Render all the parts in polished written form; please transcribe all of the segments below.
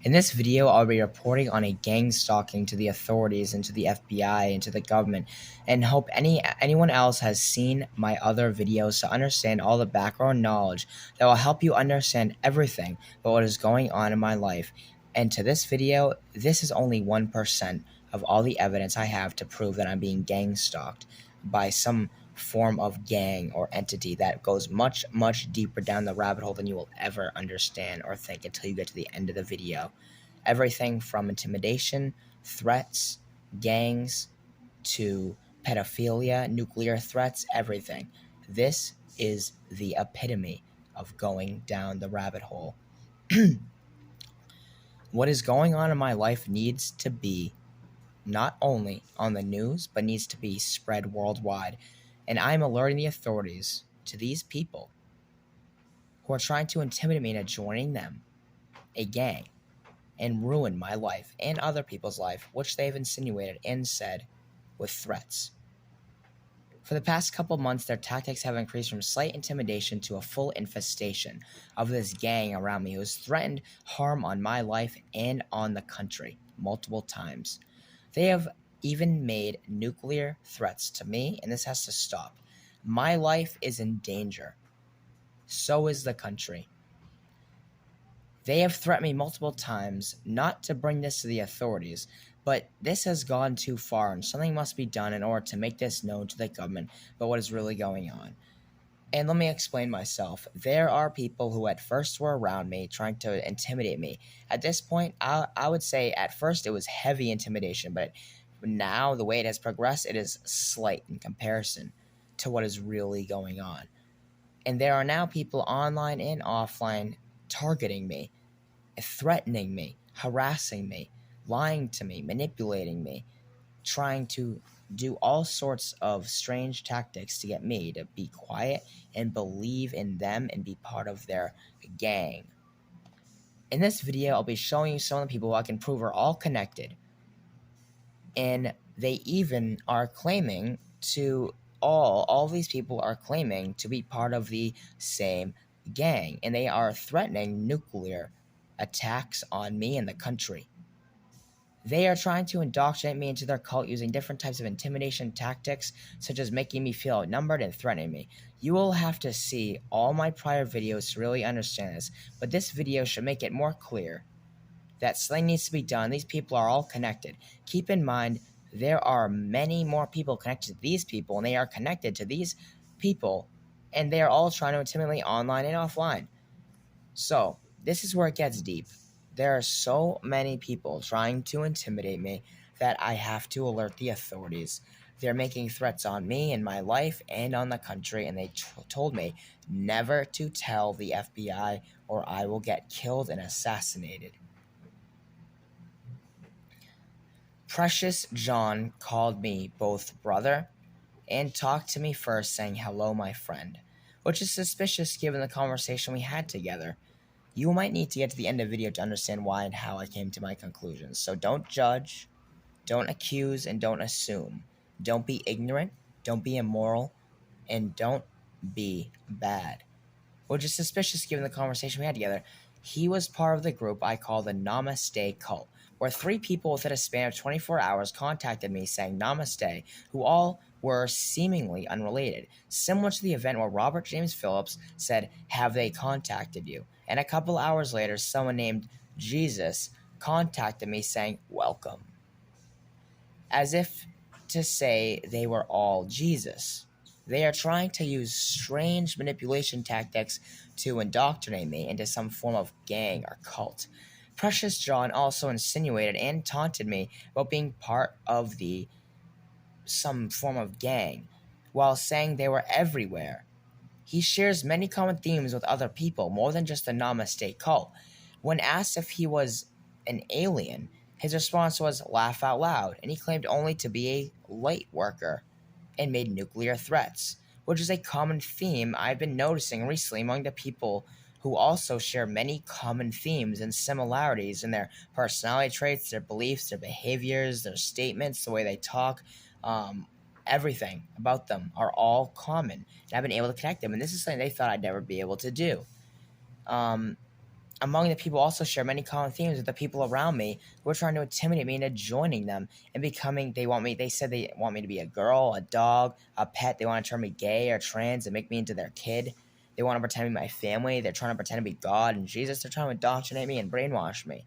In this video, I'll be reporting on a gang stalking to the authorities and to the FBI and to the government, and hope anyone else has seen my other videos to understand all the background knowledge that will help you understand everything about what is going on in my life. And to this video, this is only 1% of all the evidence I have to prove that I'm being gang stalked by some form of gang or entity that goes much, much deeper down the rabbit hole than you will ever understand or think until you get to the end of the video. Everything from intimidation, threats, gangs, to pedophilia, nuclear threats, everything. This is the epitome of going down the rabbit hole. What is going on in my life needs to be not only on the news, but needs to be spread worldwide. And I'm alerting the authorities to these people who are trying to intimidate me into joining them, a gang, and ruin my life and other people's life, which they've insinuated and said with threats. For the past couple months, their tactics have increased from slight intimidation to a full infestation of this gang around me who has threatened harm on my life and on the country multiple times. They have even made nuclear threats to me, and this has to stop. My life is in danger. So is the country. They have threatened me multiple times not to bring this to the authorities, but this has gone too far, and something must be done in order to make this known to the government about what is really going on. And let me explain myself. There are people who at first were around me trying to intimidate me. At this point, I would say at first it was heavy intimidation, but now the way it has progressed, it is slight in comparison to what is really going on. And there are now people online and offline targeting me, threatening me, harassing me, lying to me, manipulating me, trying to do all sorts of strange tactics to get me to be quiet and believe in them and be part of their gang. In this video, I'll be showing you some of the people who I can prove are all connected. And they even are claiming to all these people are claiming to be part of the same gang, and they are threatening nuclear attacks on me and the country. They are trying to indoctrinate me into their cult using different types of intimidation tactics, such as making me feel outnumbered and threatening me. You will have to see all my prior videos to really understand this, but this video should make it more clear that something needs to be done. These people are all connected. Keep in mind, there are many more people connected to these people, and they are connected to these people, and they are all trying to intimidate me online and offline. So, this is where it gets deep. There are so many people trying to intimidate me that I have to alert the authorities. They're making threats on me and my life and on the country, and they told me never to tell the FBI or I will get killed and assassinated. Precious John called me both brother and talked to me first saying hello, my friend, which is suspicious given the conversation we had together. You might need to get to the end of the video to understand why and how I came to my conclusions. So don't judge, don't accuse, and don't assume. Don't be ignorant, don't be immoral, and don't be bad. Which is suspicious given the conversation we had together. He was part of the group I call the Namaste cult, where 3 people within a span of 24 hours contacted me saying Namaste, who all were seemingly unrelated, similar to the event where Robert James Phillips said, "Have they contacted you?" And a couple hours later, someone named Jesus contacted me saying, "Welcome," as if to say they were all Jesus. They are trying to use strange manipulation tactics to indoctrinate me into some form of gang or cult. Precious John also insinuated and taunted me about being part of some form of gang, while saying they were everywhere. He shares many common themes with other people, more than just the Namaste cult. When asked if he was an alien, his response was laugh out loud, and he claimed only to be a light worker and made nuclear threats, which is a common theme I've been noticing recently among the people who also share many common themes and similarities in their personality traits, their beliefs, their behaviors, their statements, the way they talk. Everything about them are all common, and I've been able to connect them, and this is something they thought I'd never be able to do. Among the people also share many common themes with the people around me who are trying to intimidate me into joining them and becoming. They said they want me to be a girl, a dog, a pet. They want to turn me gay or trans and make me into their kid. They want to pretend to be my family. They're trying to pretend to be God and Jesus. They're trying to indoctrinate me and brainwash me.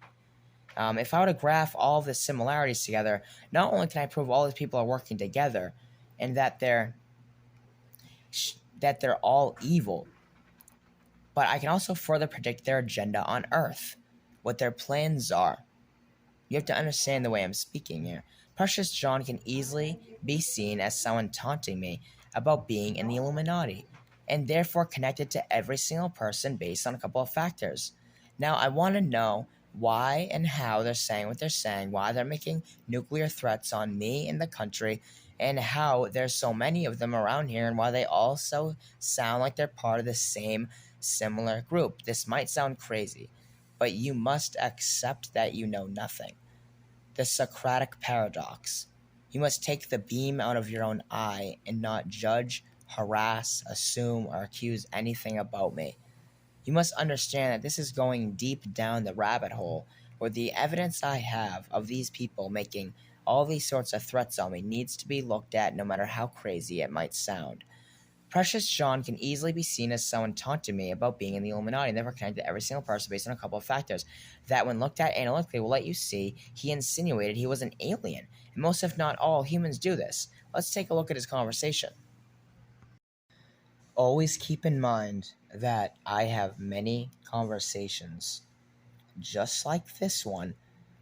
If I were to graph all of the similarities together, not only can I prove all these people are working together and that they're all evil, but I can also further predict their agenda on Earth, what their plans are. You have to understand the way I'm speaking here. Precious John can easily be seen as someone taunting me about being in the Illuminati, and therefore connected to every single person based on a couple of factors. Now, I want to know why and how they're saying what they're saying, why they're making nuclear threats on me and the country, and how there's so many of them around here, and why they also sound like they're part of the same similar group. This might sound crazy, but you must accept that you know nothing. The Socratic paradox. You must take the beam out of your own eye and not judge, harass, assume, or accuse anything about me. You must understand that this is going deep down the rabbit hole where the evidence I have of these people making all these sorts of threats on me needs to be looked at no matter how crazy it might sound. Precious John can easily be seen as someone taunting me about being in the Illuminati and therefore connected to every single person based on a couple of factors that, when looked at analytically, will let you see he insinuated he was an alien. And most, if not all, humans do this. Let's take a look at his conversation. Always keep in mind that I have many conversations just like this one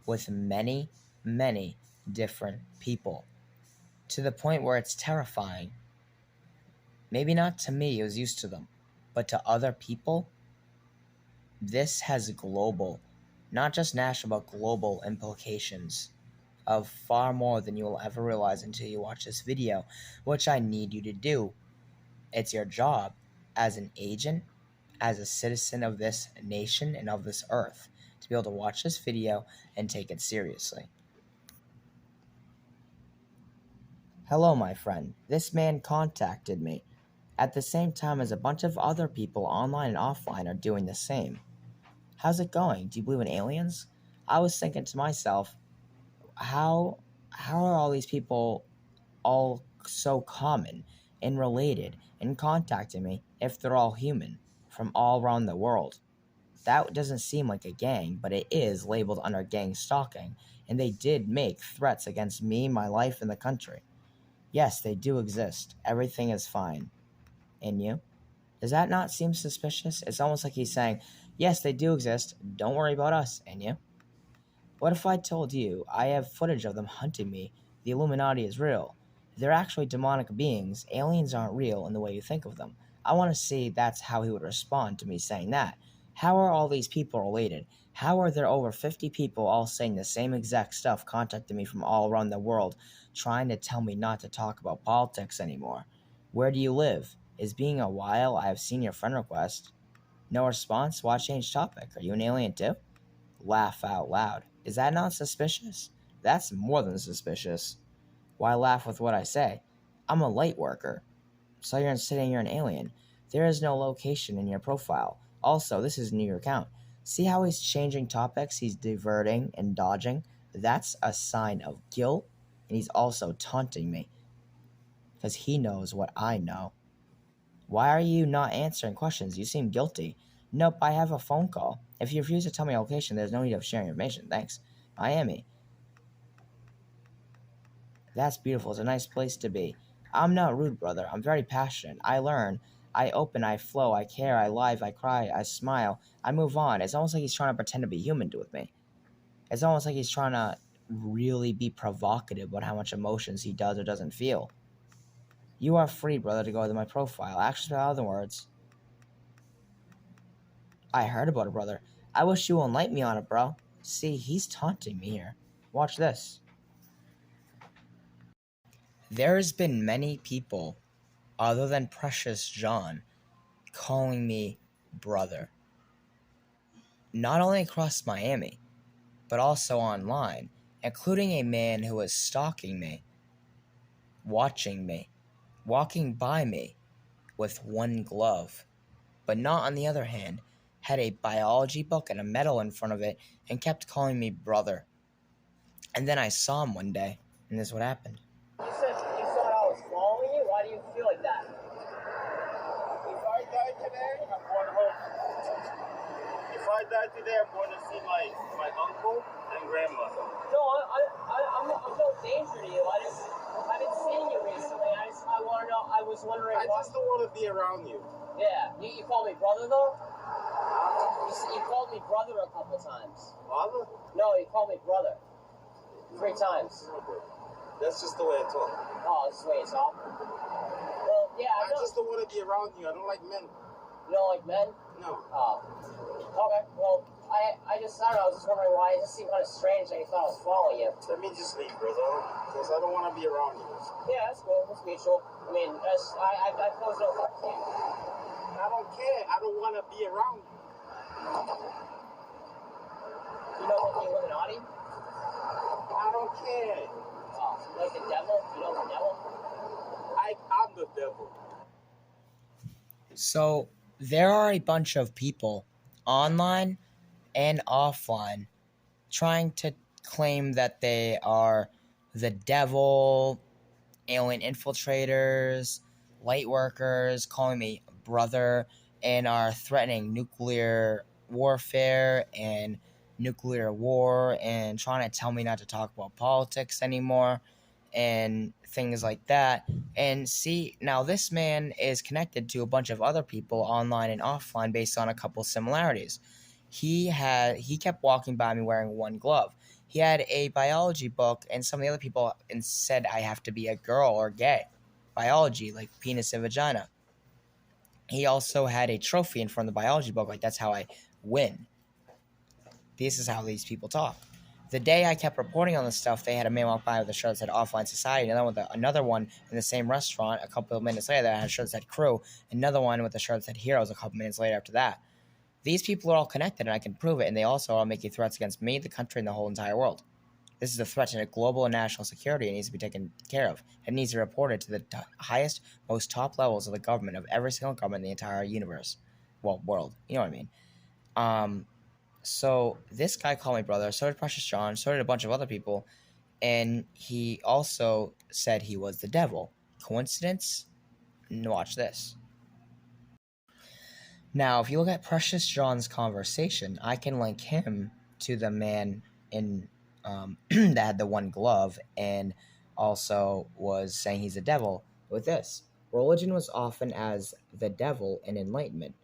with many, many different people to the point where it's terrifying. Maybe not to me, I was used to them, but to other people, this has global, not just national, but global implications of far more than you will ever realize until you watch this video, which I need you to do. It's your job as an agent, as a citizen of this nation and of this earth, to be able to watch this video and take it seriously. Hello, my friend. This man contacted me at the same time as a bunch of other people online and offline are doing the same. How's it going? Do you believe in aliens? I was thinking to myself, how are all these people all so common and related and contacting me if they're all human from all around the world? That doesn't seem like a gang, but it is labeled under gang stalking, and they did make threats against me, my life, and the country. Yes, they do exist. Everything is fine. And you? Does that not seem suspicious? It's almost like he's saying, yes, they do exist. Don't worry about us. And you? What if I told you I have footage of them hunting me? The Illuminati is real. They're actually demonic beings. Aliens aren't real in the way you think of them. I want to see that's how he would respond to me saying that. How are all these people related? How are there over 50 people all saying the same exact stuff, contacting me from all around the world, trying to tell me not to talk about politics anymore? Where do you live? Is being a while? I have seen your friend request. No response? Why change topic? Are you an alien too? Laugh out loud. Is that not suspicious? That's more than suspicious. Why laugh with what I say? I'm a light worker. So you're saying you're an alien. There is no location in your profile. Also, this is new account. See how he's changing topics? He's diverting and dodging. That's a sign of guilt, and he's also taunting me because he knows what I know. Why are you not answering questions? You seem guilty. Nope, I have a phone call. If you refuse to tell me your location, there's no need of sharing information. Thanks. Miami. That's beautiful. It's a nice place to be. I'm not rude, brother. I'm very passionate. I learn. I open. I flow. I care. I live. I cry. I smile. I move on. It's almost like he's trying to pretend to be human with me. It's almost like he's trying to really be provocative about how much emotions he does or doesn't feel. You are free, brother, to go to my profile. Actually, in other words, I heard about it, brother. I wish you would enlighten me on it, bro. See, he's taunting me here. Watch this. There's been many people, other than Precious John, calling me brother. Not only across Miami, but also online, including a man who was stalking me, watching me, walking by me with one glove, but not on the other hand, had a biology book and a medal in front of it and kept calling me brother. And then I saw him one day, and this is what happened. You said you thought I was following you? Why do you feel like that? If I die today, I'm going home. If I die today, I'm going to see my uncle and grandmother. No, I'm no danger to you. I've been seeing you recently. I want to know. I was wondering. I just don't want to be around you. Yeah, you called me brother though. You called me brother a couple times. Father? No, you called me brother 3 times. That's just the way I talk. Oh, this is the way you talk. Well, yeah, I just don't want to be around you. I don't like men. You don't like men? No. Oh. Okay. Well, I don't know. I was just wondering why. It just seemed kind of strange that you thought I was following you. Let me just leave, brother. Because I don't want to be around you. Yeah, that's cool. That's mutual. I mean, I pose no threat to you. I don't care. I don't want to be around you. You know what the Illuminati? I don't care. Oh, like the devil? You know the devil? I'm the devil. So there are a bunch of people online and offline trying to claim that they are the devil, alien infiltrators, light workers, calling me brother, and are threatening nuclear warfare and nuclear war and trying to tell me not to talk about politics anymore and things like that. And see, now this man is connected to a bunch of other people online and offline based on a couple similarities. He kept walking by me wearing one glove. He had a biology book, and some of the other people said I have to be a girl or gay. Biology, like penis and vagina. He also had a trophy in front of the biology book, like that's how I win. This is how these people talk. The day I kept reporting on this stuff, they had a man walk by with a shirt that said Offline Society, another one in the same restaurant a couple of minutes later that had a shirt that said Crew, another one with a shirt that said Heroes a couple minutes later after that. These people are all connected, and I can prove it, and they also are making threats against me, the country, and the whole entire world. This is a threat to global and national security. It needs to be taken care of. It needs to be reported to the highest, most top levels of the government, of every single government in the entire universe. Well, world. You know what I mean? So this guy called me brother, so did Precious John, so did a bunch of other people, and he also said he was the devil. Coincidence? Watch this. Now, if you look at Precious John's conversation, I can link him to the man in that had the one glove and also was saying he's a devil with this. Religion was often as the devil in Enlightenment.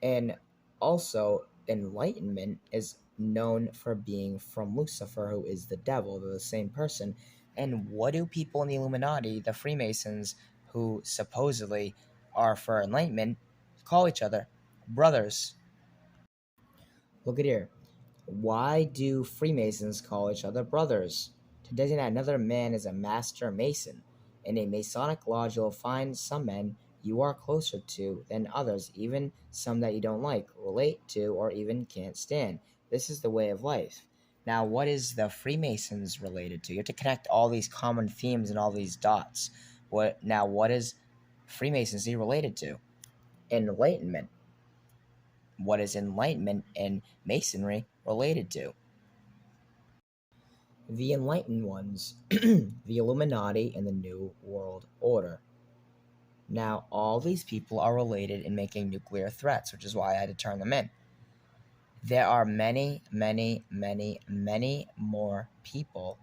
And also, Enlightenment is known for being from Lucifer, who is the devil. They're the same person. And what do people in the Illuminati, the Freemasons, who supposedly are for Enlightenment, call each other? Brothers. Look at here. Why do Freemasons call each other brothers? To designate another man as a master mason. In a Masonic lodge, you'll find some men you are closer to than others, even some that you don't like, relate to, or even can't stand. This is the way of life. Now, what is the Freemasons related to? You have to connect all these common themes and all these dots. What is Freemasonry related to? Enlightenment. What is Enlightenment and Masonry related to? The Enlightened Ones, the Illuminati, and the New World Order. Now, all these people are related in making nuclear threats, which is why I had to turn them in. There are many, many, many, many more people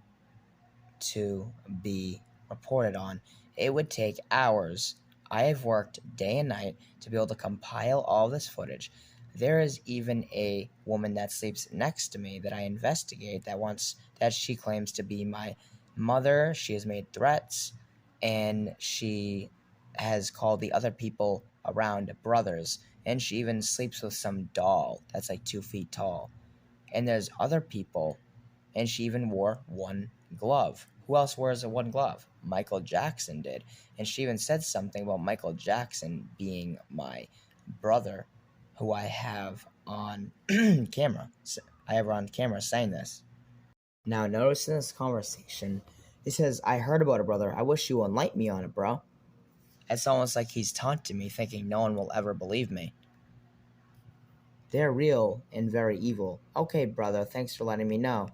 to be reported on. It would take hours. I have worked day and night to be able to compile all this footage. There is even a woman that sleeps next to me that I investigate that she claims to be my mother. She has made threats, and she has called the other people around brothers, and she even sleeps with some doll that's like 2 feet tall. And there's other people, and she even wore one glove. Who else wears a one glove? Michael Jackson did. And she even said something about Michael Jackson being my brother, who I have on camera. I have her on camera saying this. Now, notice in this conversation, it says, I heard about it, brother. I wish you enlightened me on it, bro. It's almost like he's taunting me, thinking no one will ever believe me. They're real and very evil. Okay, brother, thanks for letting me know.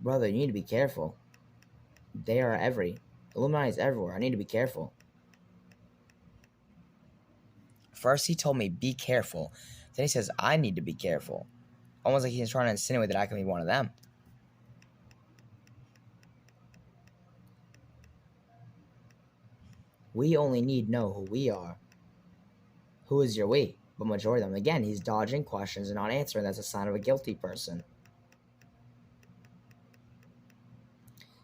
Brother, you need to be careful. They are Illuminati's everywhere. I need to be careful. First, he told me, be careful. Then he says, I need to be careful. Almost like he's trying to insinuate that I can be one of them. We only need know who we are. Who is your we? But majority of them. Again, he's dodging questions and not answering. That's a sign of a guilty person.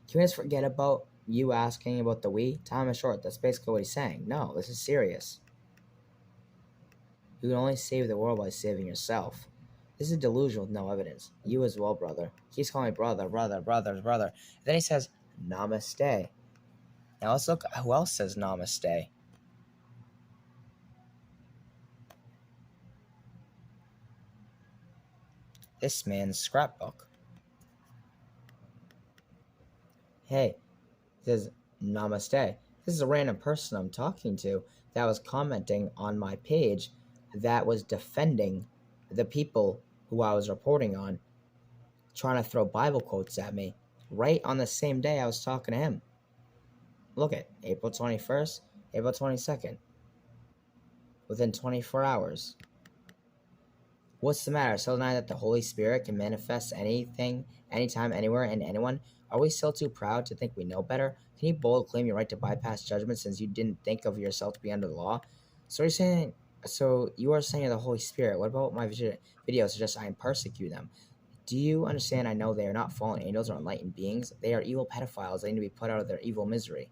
Can we just forget about you asking about the we? Time is short. That's basically what he's saying. No, this is serious. You can only save the world by saving yourself. This is delusional with no evidence. You as well, brother. He keeps calling me brother. And then he says, Namaste. Now let's look who else says Namaste. This man's scrapbook. Hey, it says Namaste. This is a random person I'm talking to that was commenting on my page that was defending the people who I was reporting on, trying to throw Bible quotes at me right on the same day I was talking to him. Look at April 21st, April 22nd. Within 24 hours. What's the matter? So denying that the Holy Spirit can manifest anything, anytime, anywhere, and anyone? Are we still too proud to think we know better? Can you boldly claim your right to bypass judgment since you didn't think of yourself to be under the law? So you are saying you're the Holy Spirit. What about my videos suggest I persecute them? Do you understand? I know they are not fallen angels or enlightened beings. They are evil pedophiles. They need to be put out of their evil misery.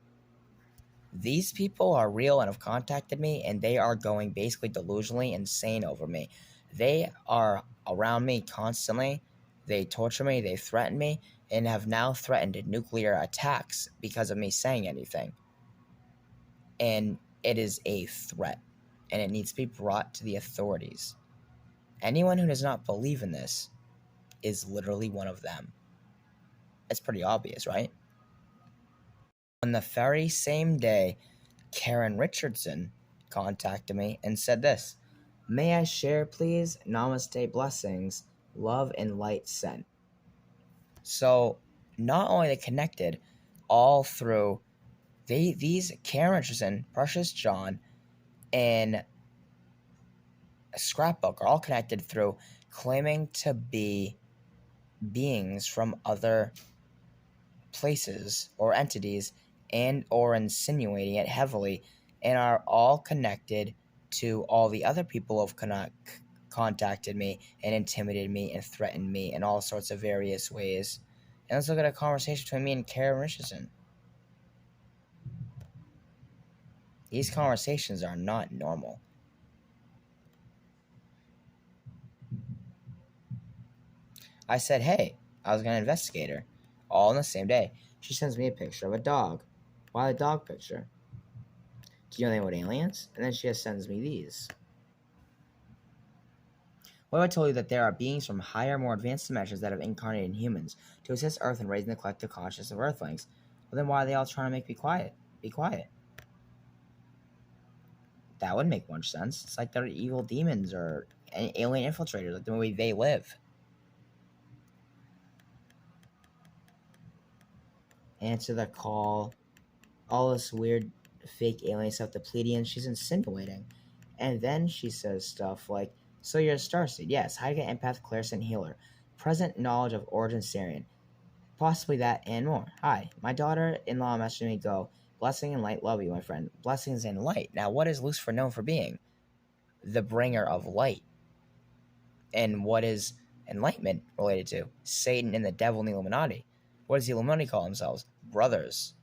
These people are real and have contacted me, and they are going basically delusionally insane over me. They are around me constantly. They torture me, they threaten me, and have now threatened nuclear attacks because of me saying anything. And it is a threat, and it needs to be brought to the authorities. Anyone who does not believe in this is literally one of them. It's pretty obvious, right? On the very same day, Karen Richardson contacted me and said this: May I share, please? Namaste, blessings, love and light sent. So, not only they connected all through these Karen Richardson, Precious John, and Scrapbook are all connected through claiming to be beings from other places or entities and or insinuating it heavily, and are all connected to all the other people who have contacted me and intimidated me and threatened me in all sorts of various ways. And let's look at a conversation between me and Karen Richardson. These conversations are not normal. I said, hey, I was going to investigate her. All on the same day. She sends me a picture of a dog. Why a dog picture? Do you know anything about aliens? And then she just sends me these. What if I told you that there are beings from higher, more advanced dimensions that have incarnated in humans to assist Earth in raising the collective consciousness of Earthlings? Well, then why are they all trying to make me quiet? Be quiet. That would make much sense. It's like they're evil demons or alien infiltrators, like the way they live. Answer the call. All this weird fake alien stuff, the Pleiadians, she's insinuating. And then she says stuff like, so you're a starseed? Yes. How to get empath, clairsentient, healer. Present knowledge of origin Sarian. Possibly that and more. Hi. My daughter-in-law messaged me go, blessing and light, love you, my friend. Blessings and light. Now, what is Lucifer known for being? The bringer of light. And what is enlightenment related to? Satan and the devil and the Illuminati. What does the Illuminati call themselves? Brothers.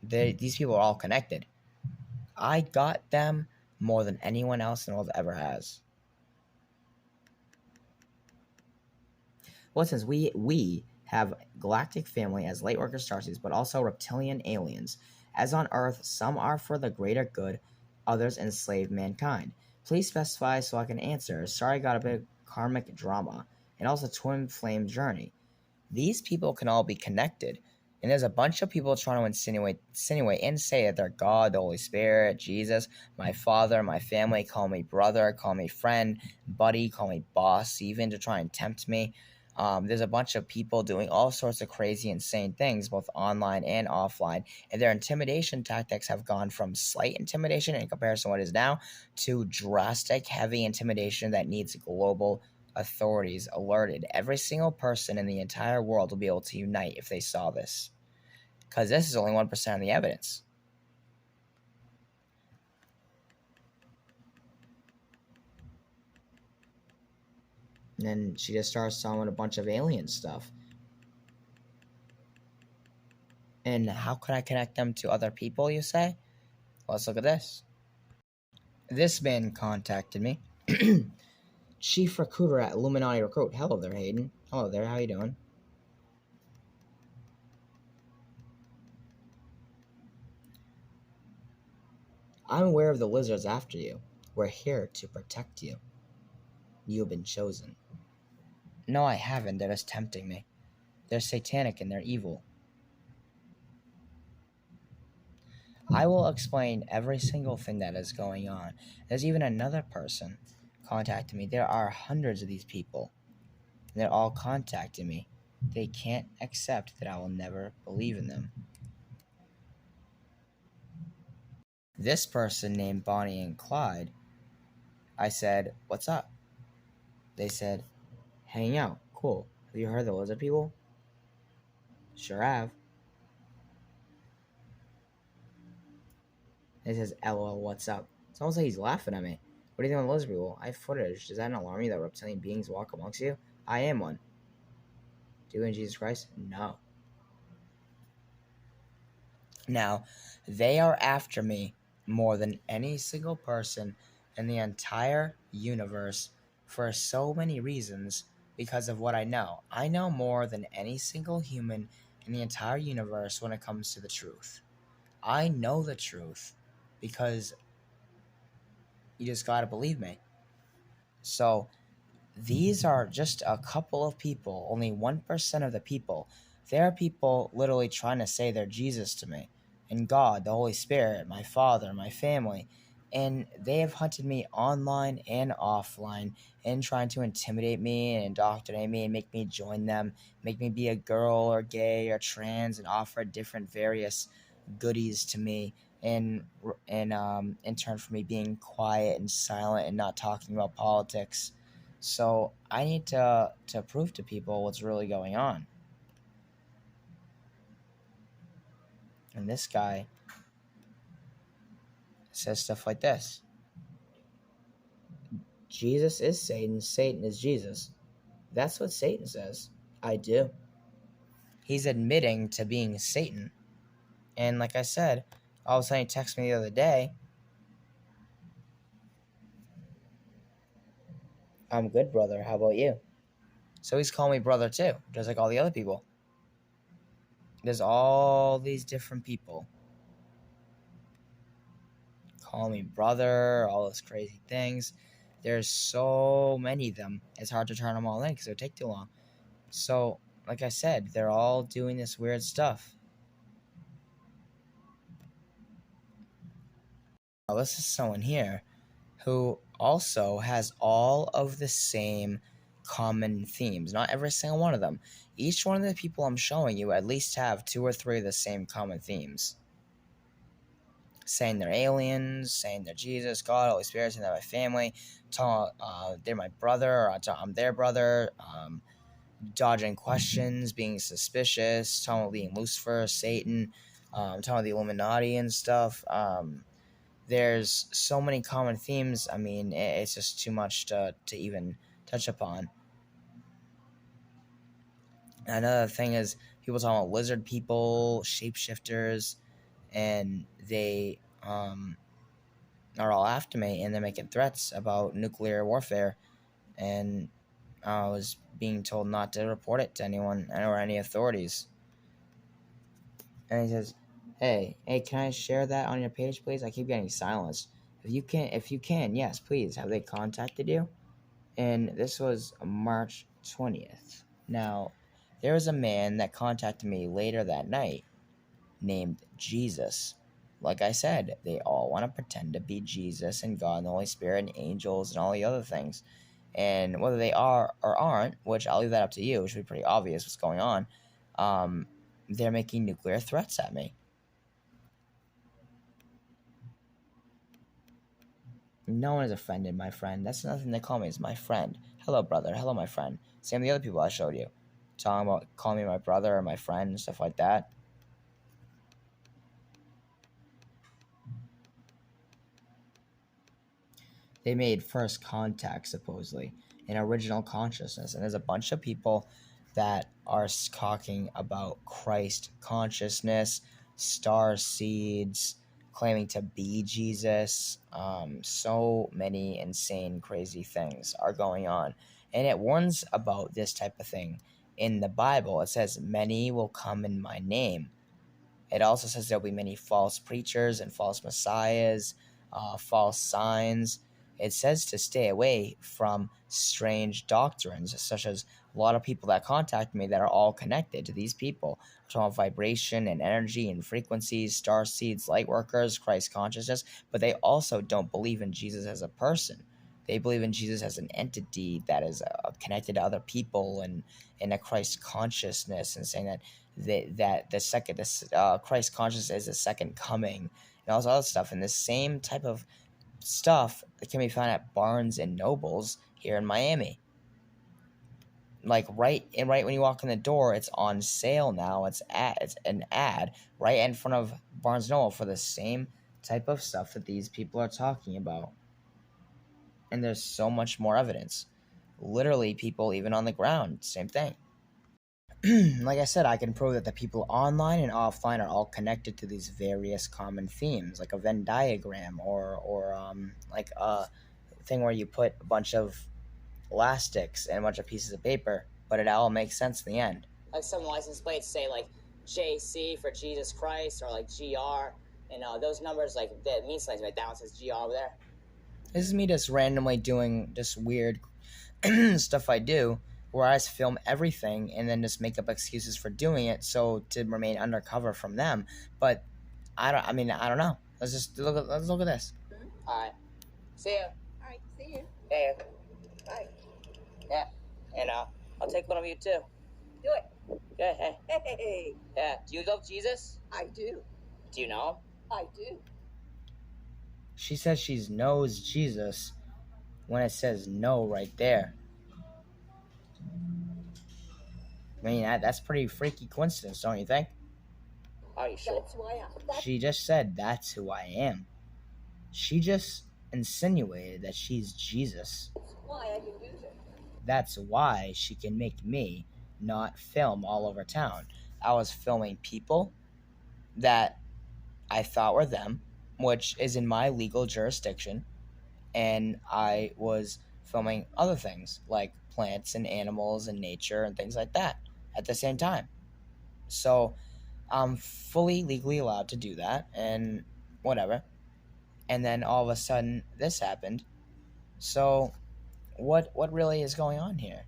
These people are all connected. I got them more than anyone else in the world ever has. Well, since we have galactic family as light worker starseeds, but also reptilian aliens. As on Earth, some are for the greater good, others enslave mankind. Please specify so I can answer. Sorry I got a bit of karmic drama, and also twin flame journey. These people can all be connected And there's a bunch of people trying to insinuate and say that they're God, the Holy Spirit, Jesus, my father, my family, call me brother, call me friend, buddy, call me boss, even to try and tempt me. There's a bunch of people doing all sorts of crazy, insane things, both online and offline. And their intimidation tactics have gone from slight intimidation in comparison to what it is now to drastic, heavy intimidation that needs global authorities alerted. Every single person in the entire world will be able to unite if they saw this. Because this is only 1% of the evidence. And then she just starts telling a bunch of alien stuff. And how can I connect them to other people, you say? Let's look at this. This man contacted me. Chief recruiter at Illuminati Recruit. Hello there, Hayden. Hello there, how you doing? I'm aware of the lizards after you. We're here to protect you. You've been chosen. No, I haven't. They're just tempting me. They're satanic and they're evil. I will explain every single thing that is going on. There's even another person contacting me. There are hundreds of these people. And they're all contacting me. They can't accept that I will never believe in them. This person named Bonnie and Clyde, I said, what's up? They said, hanging out. Cool. Have you heard of the lizard people? Sure have. He says, LOL, what's up? It's almost like he's laughing at me. What do you think of the lizard people? I have footage. Does that not alarm you that reptilian beings walk amongst you? I am one. Do you believe in Jesus Christ? No. Now, they are after me more than any single person in the entire universe for so many reasons because of what I know. I know more than any single human in the entire universe when it comes to the truth. I know the truth because you just gotta believe me. So, these are just a couple of people, only 1% of the people. There are people literally trying to say they're Jesus to me, and God, the Holy Spirit, my father, my family. And they have hunted me online and offline and trying to intimidate me and indoctrinate me and make me join them, make me be a girl or gay or trans and offer different various goodies to me in turn for me being quiet and silent and not talking about politics. So I need to prove to people what's really going on. And this guy says stuff like this. Jesus is Satan. Satan is Jesus. That's what Satan says. I do. He's admitting to being Satan. And like I said, all of a sudden he texted me the other day. I'm good, brother. How about you? So he's calling me brother too, just like all the other people. There's all these different people call me brother, all those crazy things. There's so many of them. It's hard to turn them all in because it would take too long. So, like I said, they're all doing this weird stuff. Now, this is someone here who also has all of the same common themes. Not every single one of them. Each one of the people I'm showing you at least have 2 or 3 of the same common themes. Saying they're aliens, saying they're Jesus, God, Holy Spirit, saying they're my family, they're my brother, or I'm their brother, dodging questions, being suspicious, talking about being Lucifer, Satan, talking about the Illuminati and stuff. There's so many common themes. I mean, it's just too much to even touch upon. Another thing is people talking about lizard people, shapeshifters, and they are all after me, and they're making threats about nuclear warfare, and I was being told not to report it to anyone or any authorities. And he says, hey, can I share that on your page, please? I keep getting silenced. If you can, yes, please. Have they contacted you? And this was March 20th. Now, There was a man that contacted me later that night named Jesus. Like I said, they all want to pretend to be Jesus and God and the Holy Spirit and angels and all the other things. And whether they are or aren't, which I'll leave that up to you, which should be pretty obvious what's going on, they're making nuclear threats at me. No one is offended, my friend. That's nothing they call me. It's my friend. Hello, brother. Hello, my friend. Same with the other people I showed you. Talking about calling me my brother or my friend and stuff like that. They made first contact, supposedly, in original consciousness. And there's a bunch of people that are talking about Christ consciousness, star seeds, claiming to be Jesus. So many insane, crazy things are going on. And it warns about this type of thing in the Bible. It says, many will come in my name. It also says there'll be many false preachers and false messiahs, false signs. It says to stay away from strange doctrines, such as a lot of people that contact me that are all connected to these people. We're talking about vibration and energy and frequencies, star seeds, light workers, Christ consciousness, but they also don't believe in Jesus as a person. They believe in Jesus as an entity that is connected to other people and in a Christ consciousness, and saying that Christ consciousness is the second coming and all this other stuff. And the same type of stuff that can be found at Barnes and Nobles here in Miami. Like right when you walk in the door, it's on sale now. It's an ad right in front of Barnes and Noble for the same type of stuff that these people are talking about. And there's so much more evidence. Literally, people even on the ground, same thing. Like I said, I can prove that the people online and offline are all connected to these various common themes, like a Venn diagram or like a thing where you put a bunch of elastics and a bunch of pieces of paper, but it all makes sense in the end. Like some license plates say like JC for Jesus Christ or like GR, and those numbers like that mean something. Like that one says GR over there. This is me just randomly doing just weird stuff I do, where I just film everything and then just make up excuses for doing it so to remain undercover from them. But I don't know. Let's look at this. All right. See you. All right, see you. Yeah. Bye. Yeah. And I'll take one of you too. Do it. Yeah. Hey. Hey, Yeah. Do you love Jesus? I do. Do you know him? I do. She says she knows Jesus when it says no right there. I mean, that's pretty freaky coincidence, don't you think? Are you sure? That's why She just said, that's who I am. She just insinuated that she's Jesus. why I can do that. That's why she can make me not film all over town. I was filming people that I thought were them, which is in my legal jurisdiction, and I was filming other things like plants and animals and nature and things like that at the same time. So I'm fully legally allowed to do that and whatever. And then all of a sudden this happened. So what really is going on here?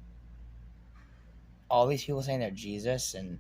All these people saying they're Jesus and